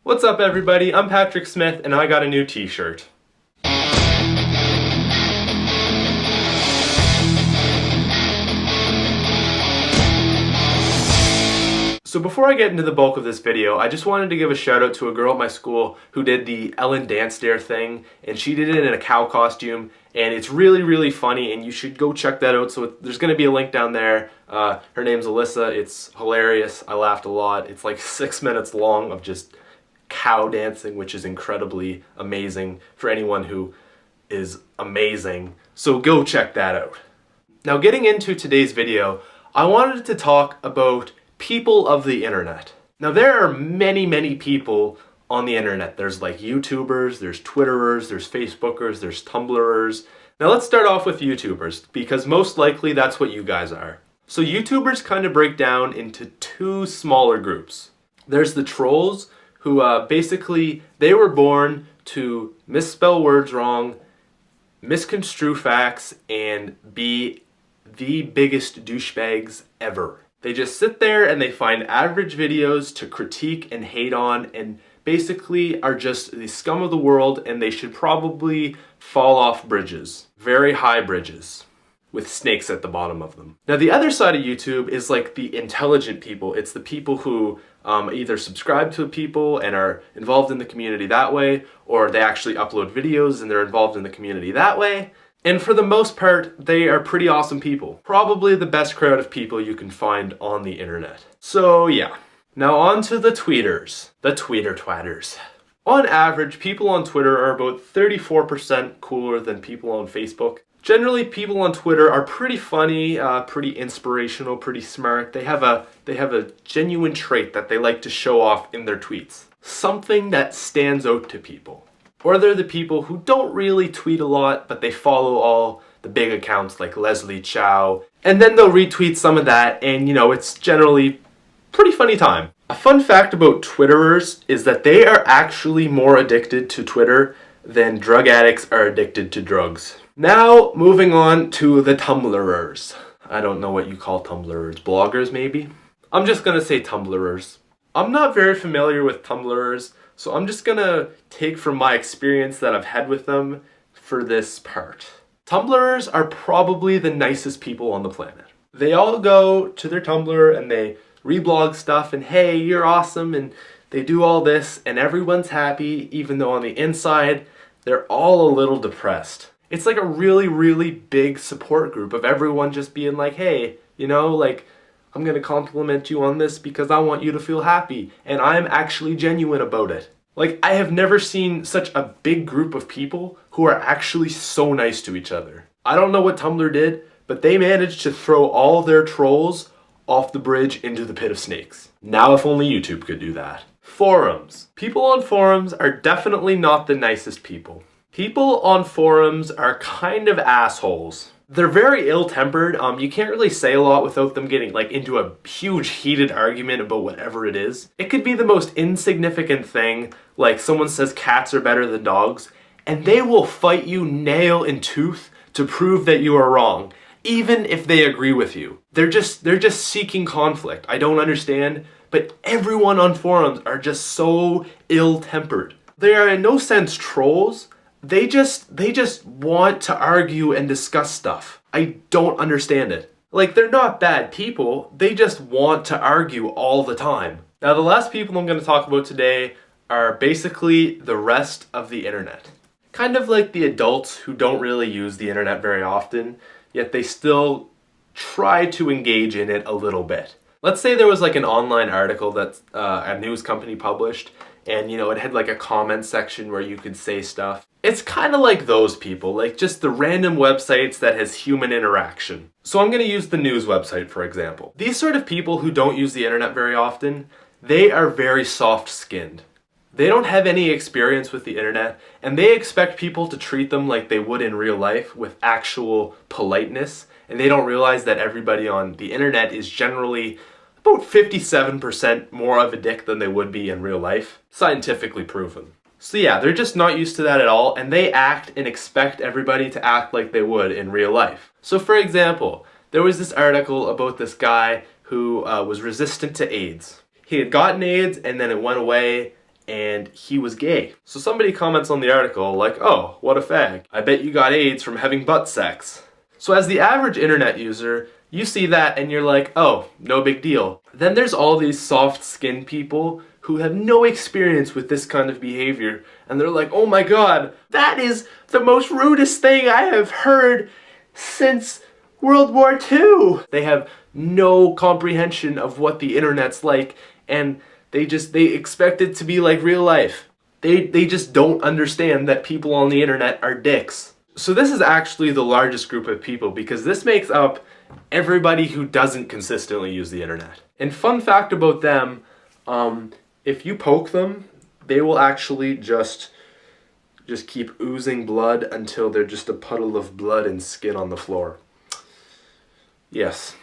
What's up everybody, I'm Patrick Smith and I got a new t-shirt. So before I get into the bulk of this video, I just wanted to give a shout out to a girl at my school who did the Ellen Dance Dare thing, and she did it in a cow costume, and it's really funny and you should go check that out. So there's going to be a link down there. Her name's Alyssa. It's hilarious. I laughed a lot. It's like 6 minutes long of just cow dancing, which is incredibly amazing for anyone who is amazing. So go check that out. Now getting into today's video, I wanted to talk about people of the internet. Now there are many people on the internet. There's like YouTubers, there's Twitterers, there's Facebookers, there's Tumblrers. Now let's start off with YouTubers, because most likely that's what you guys are. So YouTubers kind of break down into two smaller groups. There's the trolls, who basically, they were born to misspell words wrong, misconstrue facts, and be the biggest douchebags ever. They just sit there and they find average videos to critique and hate on, and basically are just the scum of the world, and they should probably fall off bridges. Very high bridges with snakes at the bottom of them. Now the other side of YouTube is like the intelligent people. It's the people who either subscribe to people and are involved in the community that way, or they actually upload videos and they're involved in the community that way. And for the most part, they are pretty awesome people. Probably the best crowd of people you can find on the internet. So yeah. Now on to the tweeters. The tweeter twatters. On average, people on Twitter are about 34% cooler than people on Facebook. Generally, people on Twitter are pretty funny, pretty inspirational, pretty smart. They have a genuine trait that they like to show off in their tweets. Something that stands out to people. Or they're the people who don't really tweet a lot, but they follow all the big accounts like Leslie Chow. And then they'll retweet some of that, and you know, it's generally pretty funny time. A fun fact about Twitterers is that they are actually more addicted to Twitter than drug addicts are addicted to drugs. Now, moving on to the Tumblrers. I don't know what you call Tumblrers. Bloggers, maybe? I'm just gonna say Tumblrers. I'm not very familiar with Tumblrers, so I'm just gonna take from my experience that I've had with them for this part. Tumblrers are probably the nicest people on the planet. They all go to their Tumblr and they reblog stuff and hey, you're awesome, and they do all this and everyone's happy, even though on the inside, they're all a little depressed. It's like a really big support group of everyone just being like, hey, you know, like, I'm gonna compliment you on this because I want you to feel happy, and I'm actually genuine about it. Like, I have never seen such a big group of people who are actually so nice to each other. I don't know what Tumblr did, but they managed to throw all their trolls off the bridge into the pit of snakes. Now if only YouTube could do that. Forums. People on forums are definitely not the nicest people. People on forums are kind of assholes. They're very ill-tempered. You can't really say a lot without them getting like into a huge heated argument about whatever it is. It could be the most insignificant thing, like someone says cats are better than dogs, and they will fight you nail and tooth to prove that you are wrong, even if they agree with you. They're just seeking conflict. I don't understand, but everyone on forums are just so ill-tempered. They are in no sense trolls. They just want to argue and discuss stuff. I don't understand it. Like, they're not bad people, they just want to argue all the time. Now the last people I'm going to talk about today are basically the rest of the internet. Kind of like the adults who don't really use the internet very often, yet they still try to engage in it a little bit. Let's say there was like an online article that a news company published, and you know, it had like a comment section where you could say stuff. It's kind of like those people, like just the random websites that has human interaction. So I'm going to use the news website for example. These sort of people who don't use the internet very often, they are very soft-skinned. They don't have any experience with the internet, and they expect people to treat them like they would in real life with actual politeness, and they don't realize that everybody on the internet is generally about 57% more of a dick than they would be in real life. Scientifically proven. So yeah, they're just not used to that at all, and they act and expect everybody to act like they would in real life. So for example, there was this article about this guy who was resistant to AIDS. He had gotten AIDS and then it went away, and he was gay. So somebody comments on the article like, oh, what a fag. I bet you got AIDS from having butt sex. So as the average internet user, you see that and you're like, oh, no big deal. Then there's all these soft-skinned people who have no experience with this kind of behavior, and they're like, oh my god, that is the most rudest thing I have heard since World War II. They have no comprehension of what the internet's like, and they expect it to be like real life. They just don't understand that people on the internet are dicks. So this is actually the largest group of people, because this makes up everybody who doesn't consistently use the internet. And fun fact about them, if you poke them, they will actually just keep oozing blood until they're just a puddle of blood and skin on the floor. Yes.